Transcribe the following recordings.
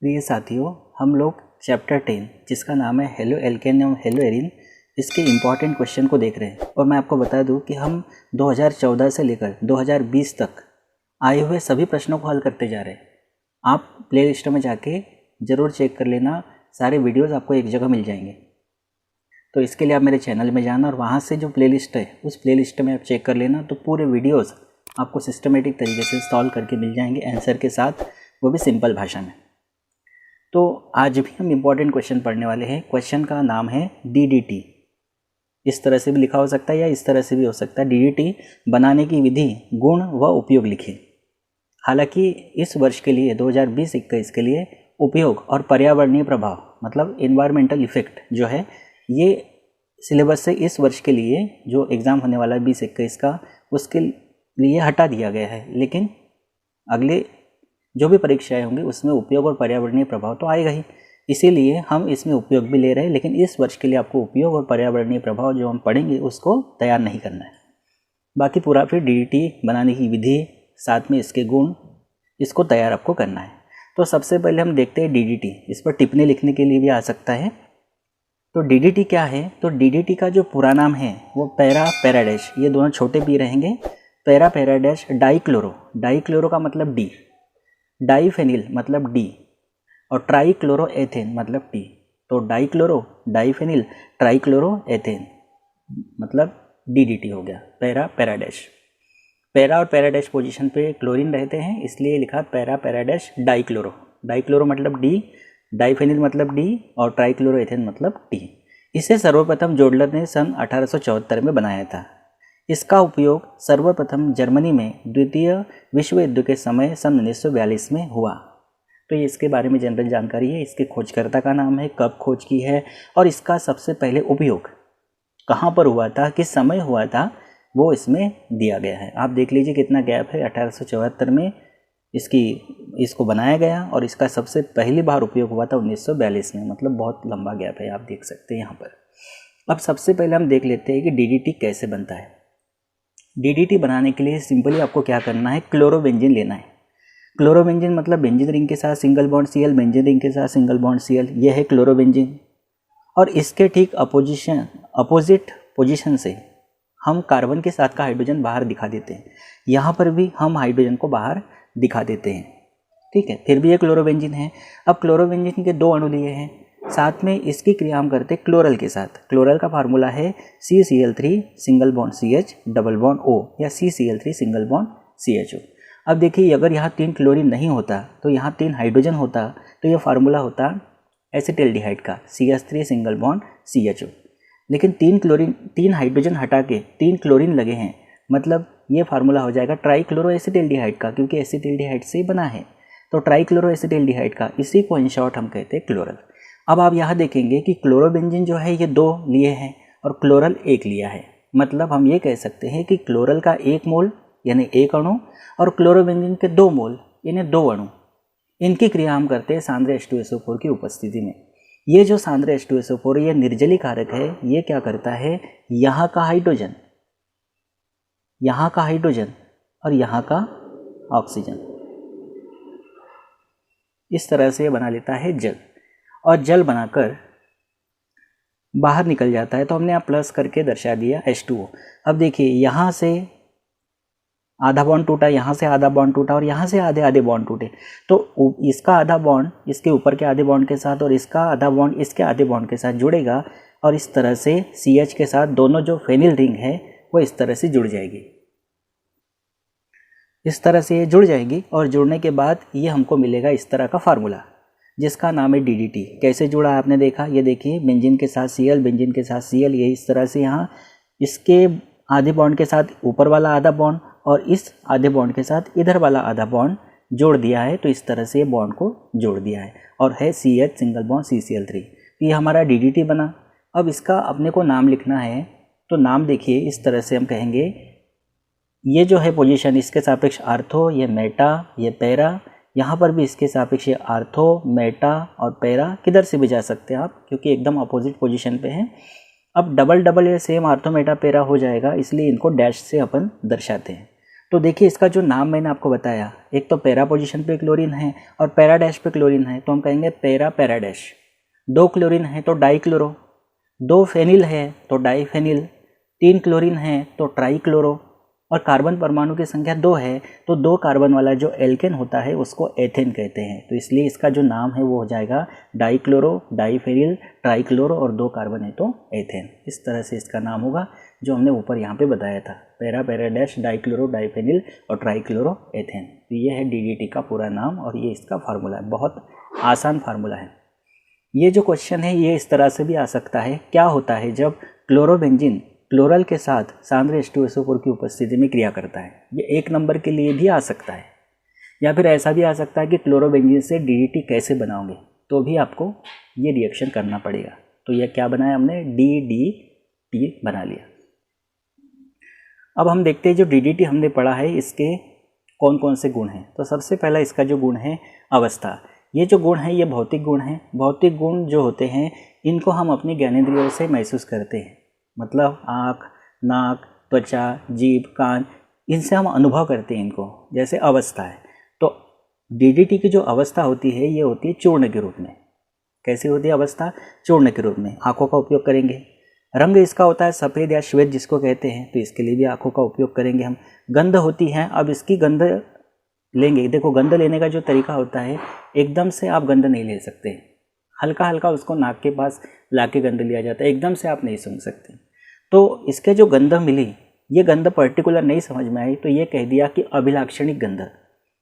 प्रिय साथियों, हम लोग चैप्टर 10 जिसका नाम है हेलो एल्केन एवं हेलो एरिन, इसके इम्पॉर्टेंट क्वेश्चन को देख रहे हैं। और मैं आपको बता दूं कि हम 2014 से लेकर 2020 तक आए हुए सभी प्रश्नों को हल करते जा रहे हैं। आप प्लेलिस्ट में जाके ज़रूर चेक कर लेना, सारे वीडियोस आपको एक जगह मिल जाएंगे। तो इसके लिए आप मेरे चैनल में जाना और वहाँ से जो प्लेलिस्ट है उस प्लेलिस्ट में आप चेक कर लेना, तो पूरे वीडियोज़ आपको सिस्टमेटिक तरीके से सॉल्व करके मिल जाएंगे आंसर के साथ, वो भी सिंपल भाषा में। तो आज भी हम इम्पॉर्टेंट क्वेश्चन पढ़ने वाले हैं। क्वेश्चन का नाम है DDT। इस तरह से भी लिखा हो सकता है या इस तरह से भी हो सकता है। DDT बनाने की विधि, गुण व उपयोग लिखिए। हालांकि इस वर्ष के लिए 2020-21 के लिए उपयोग और पर्यावरणीय प्रभाव मतलब इन्वायरमेंटल इफेक्ट जो है, ये सिलेबस से इस वर्ष के लिए जो एग्ज़ाम होने वाला है 20-21 का, उसके लिए हटा दिया गया है। लेकिन अगले जो भी परीक्षाएं होंगी उसमें उपयोग और पर्यावरणीय प्रभाव तो आएगा ही, इसीलिए हम इसमें उपयोग भी ले रहे हैं। लेकिन इस वर्ष के लिए आपको उपयोग और पर्यावरणीय प्रभाव जो हम पढ़ेंगे उसको तैयार नहीं करना है। बाकी पूरा फिर DDT बनाने की विधि, साथ में इसके गुण, इसको तैयार आपको करना है। तो सबसे पहले हम देखते हैं DDT। इस पर टिप्पणी लिखने के लिए भी आ सकता है। तो DDT क्या है? तो DDT का जो पूरा नाम है वो पैरा ये दोनों छोटे पी रहेंगे। पैरा डाइक्लोरो, डाइक्लोरो का मतलब डी, डाइफेनिल मतलब डी, और ट्राइक्लोरोएथेन मतलब टी। तो डाइक्लोरो, डाइफेनिल, ट्राइक्लोरोएथेन मतलब DDT हो गया। पैरा और पैराडैश पोजीशन पे क्लोरीन रहते हैं, इसलिए लिखा पैरा डाइक्लोरो। डाइक्लोरो मतलब डी, डाइफेनिल मतलब डी और ट्राइक्लोरोएथेन मतलब टी। इसे सर्वप्रथम जोडलर ने सन 1874 में बनाया था। इसका उपयोग सर्वप्रथम जर्मनी में द्वितीय विश्व युद्ध के समय सन 1942 में हुआ। तो ये इसके बारे में जनरल जानकारी है। इसके खोजकर्ता का नाम है, कब खोज की है और इसका सबसे पहले उपयोग कहाँ पर हुआ था, किस समय हुआ था, वो इसमें दिया गया है। आप देख लीजिए कितना गैप है। 1874 में इसको बनाया गया और इसका सबसे पहली बार उपयोग हुआ था 1942 में, मतलब बहुत लंबा गैप है, आप देख सकते हैं यहाँ पर। अब सबसे पहले हम देख लेते हैं कि DDT कैसे बनता है। DDT बनाने के लिए सिंपली आपको क्या करना है, क्लोरोबेंजीन लेना है। क्लोरोबेंजीन मतलब बेंजीन रिंग के साथ single bond Cl, benzene ring के साथ सिंगल बॉन्ड Cl, यह है क्लोरोबेंजीन। और इसके ठीक अपोजिट पोजीशन से हम कार्बन के साथ का हाइड्रोजन बाहर दिखा देते हैं। यहाँ पर भी हम हाइड्रोजन को बाहर दिखा देते हैं, ठीक है। फिर भी ये क्लोरोबेंजीन है। अब क्लोरोबेंजीन के दो अणु लिए हैं, साथ में इसकी क्रिया हम करते हैं क्लोरल के साथ। क्लोरल का फार्मूला है CCl3 single bond CH double bond O या CCl3 सिंगल बॉन्ड CHO। अब देखिए, अगर यहाँ 3 क्लोरीन नहीं होता तो यहाँ 3 हाइड्रोजन होता, तो यह फार्मूला होता एसिटिल्डिहाइड का CH3 सिंगल बॉन्ड CHO। लेकिन 3 हाइड्रोजन हटा के 3 क्लोरीन लगे हैं, मतलब ये फार्मूला हो जाएगा ट्राइक्लोरो एसिटिल्डिहाइड का, क्योंकि एसिटिल्डिहाइड से बना है। तो ट्राइक्लोरो एसिटिल्डिहाइड का, इसी को इन शॉर्ट हम कहते हैं क्लोरल। अब आप यहाँ देखेंगे कि क्लोरोबेंजीन जो है ये 2 लिए हैं और क्लोरल 1 लिया है। मतलब हम ये कह सकते हैं कि क्लोरल का 1 मोल यानी 1 अणु और क्लोरोबेंजीन के 2 मोल यानी 2 अणु, इनकी क्रिया हम करते हैं सांद्र H2SO4 की उपस्थिति में। ये जो सांद्र H2SO4 ये निर्जलीकारक है। ये क्या करता है, यहाँ का हाइड्रोजन और यहाँ का ऑक्सीजन इस तरह से बना लेता है जल, और जल बनाकर बाहर निकल जाता है। तो हमने यहाँ प्लस करके दर्शा दिया H2O। अब देखिए, यहाँ से आधा बॉन्ड टूटा, यहाँ से आधा बॉन्ड टूटा और यहाँ से आधे बॉन्ड टूटे। तो इसका आधा बॉन्ड इसके ऊपर के आधे बॉन्ड के साथ और इसका आधा बॉन्ड इसके आधे बॉन्ड के साथ जुड़ेगा, और इस तरह से CH के साथ दोनों जो फेनिल रिंग है वो इस तरह से जुड़ जाएगी। इस तरह से ये जुड़ जाएगी और जुड़ने के बाद ये हमको मिलेगा इस तरह का फार्मूला, जिसका नाम है DDT। कैसे जुड़ा आपने देखा, ये देखिए, बेंजीन के साथ Cl, बेंजीन के साथ Cl, ये इस तरह से यहाँ इसके आधे बॉन्ड के साथ ऊपर वाला आधा बॉन्ड और इस आधे बॉन्ड के साथ इधर वाला आधा बॉन्ड जोड़ दिया है। तो इस तरह से बॉन्ड को जोड़ दिया है और है CH सिंगल बॉन्ड CCl3। ये हमारा DDT बना। अब इसका अपने को नाम लिखना है, तो नाम देखिए इस तरह से हम कहेंगे, ये जो है पोजीशन इसके सापेक्ष आर्थो, ये मेटा, ये पैरा, यहाँ पर भी इसके सापेक्ष आर्थो, मेटा और पैरा, किधर से भी जा सकते हैं आप, क्योंकि एकदम अपोजिट पोजीशन पे है। अब डबल ये सेम आर्थो मेटा पैरा हो जाएगा, इसलिए इनको डैश से अपन दर्शाते हैं। तो देखिए इसका जो नाम मैंने आपको बताया, एक तो पैरा पोजीशन पे क्लोरीन है और पैरा डैश पे क्लोरीन है, तो हम कहेंगे पैरा पैरा डैश। 2 क्लोरीन है तो डाइक्लोरो, 2 फेनिल है तो डाइफेनिल, 3 क्लोरीन है तो ट्राइक्लोरो, और कार्बन परमाणु की संख्या 2 है तो 2 कार्बन वाला जो एल्केन होता है उसको एथेन कहते हैं। तो इसलिए इसका जो नाम है वो हो जाएगा डाइक्लोरो, डाइफेनिल, ट्राइक्लोरो और 2 कार्बन है तो एथेन। इस तरह से इसका नाम होगा जो हमने ऊपर यहाँ पे बताया था, para para dash dichloro diphenyl और ट्राइक्लोरो एथेन। तो ये है DDT का पूरा नाम और ये इसका फार्मूला है, बहुत आसान फार्मूला है। ये जो क्वेश्चन है ये इस तरह से भी आ सकता है, क्या होता है जब क्लोरोबेंजीन क्लोरल के साथ सांद्र H2SO4 की उपस्थिति में क्रिया करता है। ये 1 नंबर के लिए भी आ सकता है, या फिर ऐसा भी आ सकता है कि क्लोरोबेंजीन से DDT कैसे बनाओगे, तो भी आपको ये रिएक्शन करना पड़ेगा। तो ये क्या बनाया हमने, DDT बना लिया। अब हम देखते हैं जो DDT हमने पढ़ा है इसके कौन कौन से गुण हैं। तो सबसे पहला इसका जो गुण है अवस्था, ये जो गुण है ये भौतिक गुण है। भौतिक गुण जो होते हैं इनको हम अपनी ज्ञानेंद्रियों से महसूस करते हैं, मतलब आँख, नाक, त्वचा, जीभ, कान, इनसे हम अनुभव करते हैं इनको। जैसे अवस्था है, तो DDT की जो अवस्था होती है ये होती है चूर्ण के रूप में। कैसी होती है अवस्था, चूर्ण के रूप में। आँखों का उपयोग करेंगे। रंग इसका होता है सफ़ेद या श्वेत जिसको कहते हैं, तो इसके लिए भी आँखों का उपयोग करेंगे हम। गंध होती है, अब इसकी गंध लेंगे। देखो गंध लेने का जो तरीका होता है, एकदम से आप गंध नहीं ले सकते, हल्का हल्का उसको नाक के पास लाके गंध लिया जाता है, एकदम से आप नहीं सूंघ सकते। तो इसके जो गंध मिली, ये गंध पर्टिकुलर नहीं समझ में आई तो ये कह दिया कि अभिलाक्षणिक गंध,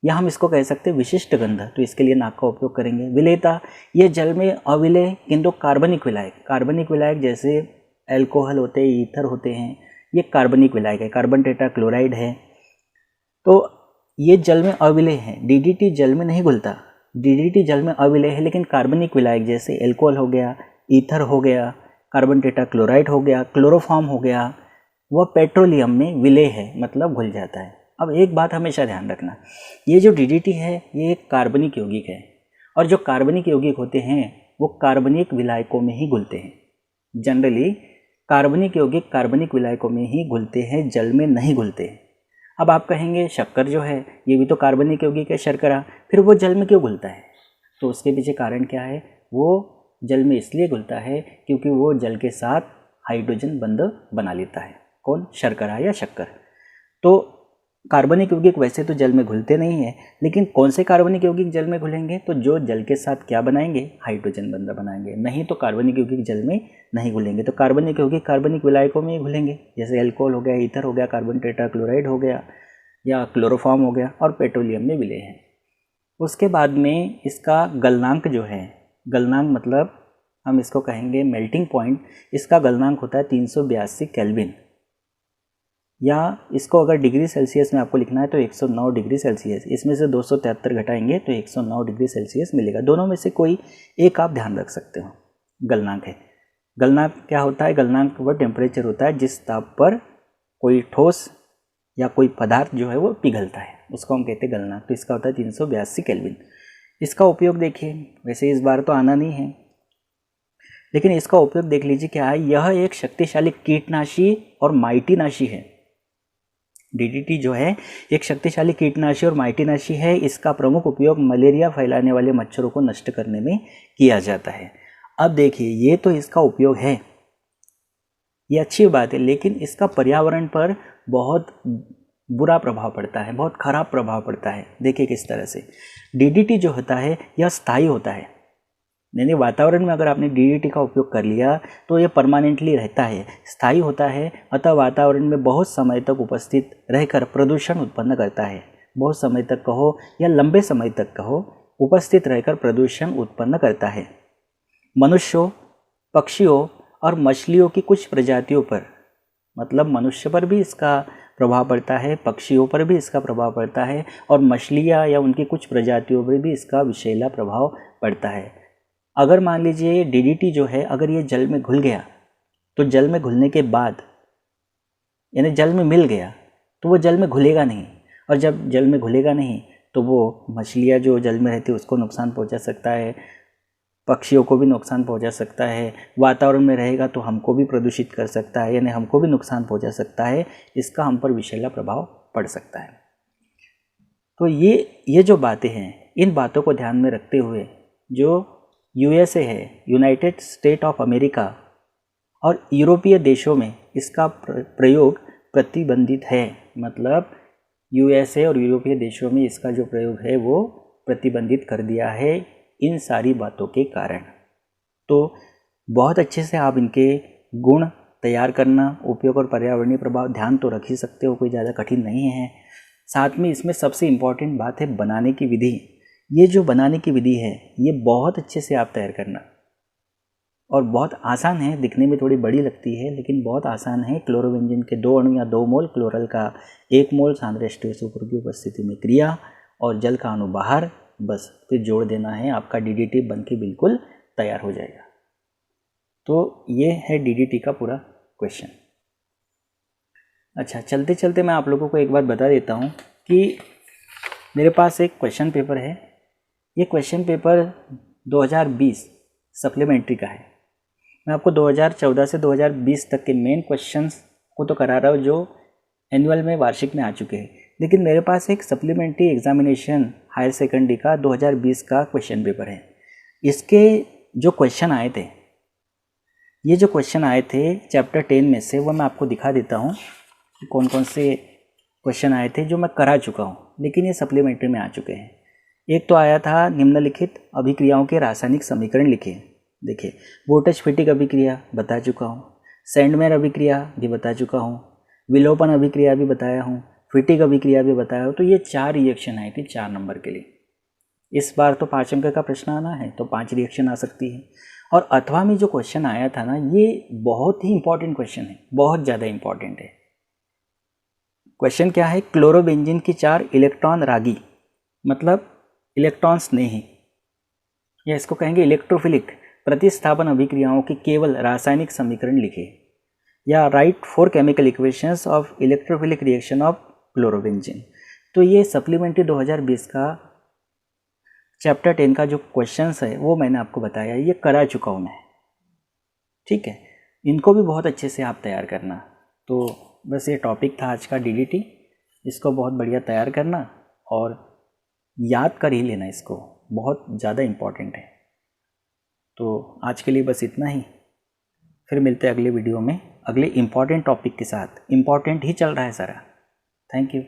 या हम इसको कह सकते हैं विशिष्ट गंध, तो इसके लिए नाक का उपयोग करेंगे। विलेयता, ये जल में अविलेय किंतु कार्बनिक विलायक, कार्बनिक विलायक जैसे एल्कोहल होते हैं, ईथर होते हैं, ये कार्बनिक विलायक है, कार्बन टेट्रा क्लोराइड है, तो ये जल में अविलेय है। DDT जल में नहीं घुलता, DDT जल में अविलेय है, लेकिन कार्बनिक विलायक जैसे एल्कोहल हो गया, ईथर हो गया, कार्बन टेट्रा क्लोराइड हो गया, क्लोरोफॉर्म हो गया, वह पेट्रोलियम में विलेय है, मतलब घुल जाता है। अब एक बात हमेशा ध्यान रखना, ये जो DDT है ये एक कार्बनिक यौगिक है, और जो कार्बनिक यौगिक होते हैं वो कार्बनिक विलायकों में ही घुलते हैं। जनरली कार्बनिक यौगिक कार्बनिक विलायकों में ही घुलते हैं, जल में नहीं घुलते। अब आप कहेंगे शक्कर जो है ये भी तो कार्बनिक यौगिक है, शर्करा, फिर वो जल में क्यों घुलता है? तो उसके पीछे कारण क्या है, वो जल में इसलिए घुलता है क्योंकि वो जल के साथ हाइड्रोजन बंध बना लेता है। कौन, शर्करा या शक्कर। तो कार्बनिक यौगिक वैसे तो जल में घुलते नहीं हैं, लेकिन कौन से कार्बनिक यौगिक जल में घुलेंगे, तो जो जल के साथ क्या बनाएंगे, हाइड्रोजन बंध बनाएंगे, नहीं तो कार्बनिक यौगिक जल में नहीं घुलेंगे। तो कार्बनिक यौगिक कार्बनिक विलायकों में ही घुलेंगे, जैसे एल्कोहल हो गया, ईथर हो गया, कार्बन टेट्रा क्लोराइड हो गया, या क्लोरोफॉर्म हो गया, और पेट्रोलियम में विलेय है। उसके बाद में इसका गलनांक जो है, गलनांक मतलब हम इसको कहेंगे मेल्टिंग पॉइंट, इसका गलनांक होता है 382 केल्विन, या इसको अगर डिग्री सेल्सियस में आपको लिखना है तो 109 डिग्री सेल्सियस। इसमें से 273 घटाएंगे तो 109 डिग्री सेल्सियस मिलेगा। दोनों में से कोई एक आप ध्यान रख सकते हो, गलनांक है। गलनांक क्या होता है, गलनांक वह टेम्परेचर होता है जिस ताप पर कोई ठोस या कोई पदार्थ जो है वो पिघलता है, उसको हम कहते हैं गलनांक। तो इसका होता है 382 केल्विन। इसका उपयोग देखिए, वैसे इस बार तो आना नहीं है, लेकिन इसका उपयोग देख लीजिए क्या है। यह एक शक्तिशाली कीटनाशी और माइटीनाशी है। DDT जो है एक शक्तिशाली कीटनाशी और माइटीनाशी है। इसका प्रमुख उपयोग मलेरिया फैलाने वाले मच्छरों को नष्ट करने में किया जाता है। अब देखिए ये तो इसका उपयोग है, ये अच्छी बात है, लेकिन इसका पर्यावरण पर बहुत बुरा प्रभाव पड़ता है, बहुत खराब प्रभाव पड़ता है। देखिए किस तरह से DDT जो होता है यह स्थायी होता है, यानी वातावरण में अगर आपने DDT का उपयोग कर लिया तो ये परमानेंटली रहता है, स्थायी होता है, अतः वातावरण में बहुत समय तक उपस्थित रहकर प्रदूषण उत्पन्न करता है। बहुत समय तक कहो या लंबे समय तक कहो, उपस्थित रहकर प्रदूषण उत्पन्न करता है। मनुष्यों, पक्षियों और मछलियों की कुछ प्रजातियों पर, मतलब मनुष्य पर भी इसका प्रभाव पड़ता है, पक्षियों पर भी इसका प्रभाव पड़ता है, और मछलियाँ या उनकी कुछ प्रजातियों पर भी इसका विषैला प्रभाव पड़ता है। अगर मान लीजिए DDT जो है अगर ये जल में घुल गया, तो जल में घुलने के बाद यानी जल में मिल गया तो वो जल में घुलेगा नहीं, और जब जल में घुलेगा नहीं तो वो मछलियाँ जो जल में रहती है उसको नुकसान पहुंचा सकता है, पक्षियों को भी नुकसान पहुंचा सकता है, वातावरण में रहेगा तो हमको भी प्रदूषित कर सकता है, यानी हमको भी नुकसान पहुंचा सकता है, इसका हम पर विषैला प्रभाव पड़ सकता है। तो ये जो बातें हैं, इन बातों को ध्यान में रखते हुए जो यूएसए है, यूनाइटेड स्टेट ऑफ अमेरिका और यूरोपीय देशों में इसका प्रयोग प्रतिबंधित है। मतलब यूएसए और यूरोपीय देशों में इसका जो प्रयोग है वो प्रतिबंधित कर दिया है इन सारी बातों के कारण। तो बहुत अच्छे से आप इनके गुण तैयार करना, उपयोग और पर्यावरणीय प्रभाव ध्यान तो रख ही सकते हो, कोई ज़्यादा कठिन नहीं है। साथ में इसमें सबसे इम्पॉर्टेंट बात है बनाने की विधि। ये जो बनाने की विधि है ये बहुत अच्छे से आप तैयार करना, और बहुत आसान है, दिखने में थोड़ी बड़ी लगती है लेकिन बहुत आसान है। क्लोरोबेंजीन के 2 अणु या 2 मोल, क्लोरल का 1 मोल सांद्र H2SO4 की उपस्थिति में क्रिया और जल का अणु बाहर, बस फिर जोड़ देना है, आपका DDT बन के बिल्कुल तैयार हो जाएगा। तो ये है DDT का पूरा क्वेश्चन। अच्छा, चलते चलते मैं आप लोगों को एक बात बता देता हूँ कि मेरे पास एक क्वेश्चन पेपर है। ये क्वेश्चन पेपर 2020 सप्लीमेंट्री का है। मैं आपको 2014 से 2020 तक के मेन क्वेश्चंस को तो करा रहा हूँ जो एनुअल में, वार्षिक में आ चुके हैं, लेकिन मेरे पास एक सप्लीमेंट्री एग्जामिनेशन हायर सेकेंडरी का 2020 का क्वेश्चन पेपर है। इसके जो क्वेश्चन आए थे, ये जो क्वेश्चन आए थे चैप्टर 10 में से, वो मैं आपको दिखा देता हूँ कि कौन कौन से क्वेश्चन आए थे जो मैं करा चुका हूँ, लेकिन ये सप्लीमेंट्री में आ चुके हैं। एक तो आया था निम्नलिखित अभिक्रियाओं के रासायनिक समीकरण लिखे। देखिए, वोल्टेज-फिटिक अभिक्रिया बता चुका हूँ, सैंडमेयर अभिक्रिया भी बता चुका हूँ, विलोपन अभिक्रिया भी बताया हूँ, फिटिक अभिक्रिया भी बताया हूँ। तो ये 4 रिएक्शन आई थी 4 नंबर के लिए। इस बार तो 5 अंक का प्रश्न आना है तो 5 रिएक्शन आ सकती है। और अथवा में जो क्वेश्चन आया था ना, ये बहुत ही इंपॉर्टेंट क्वेश्चन है, बहुत ज़्यादा इंपॉर्टेंट है। क्वेश्चन क्या है? क्लोरोबेंजीन की 4 इलेक्ट्रॉन रागी, मतलब इलेक्ट्रॉन स्नेही, या इसको कहेंगे इलेक्ट्रोफिलिक प्रतिस्थापन अभिक्रियाओं के केवल रासायनिक समीकरण लिखे, या right 4 chemical equations of electrophilic reaction of chlorobenzene. तो ये सप्लीमेंट्री 2020 का चैप्टर 10 का जो क्वेश्चंस है वो मैंने आपको बताया, ये करा चुका हूँ मैं। ठीक है, इनको भी बहुत अच्छे से आप तैयार करना। तो बस ये टॉपिक था आज का DDT, इसको बहुत बढ़िया तैयार करना और याद कर ही लेना, इसको बहुत ज़्यादा इम्पॉर्टेंट है। तो आज के लिए बस इतना ही, फिर मिलते हैं अगले वीडियो में अगले इम्पॉर्टेंट टॉपिक के साथ। इम्पॉर्टेंट ही चल रहा है सारा। Thank you.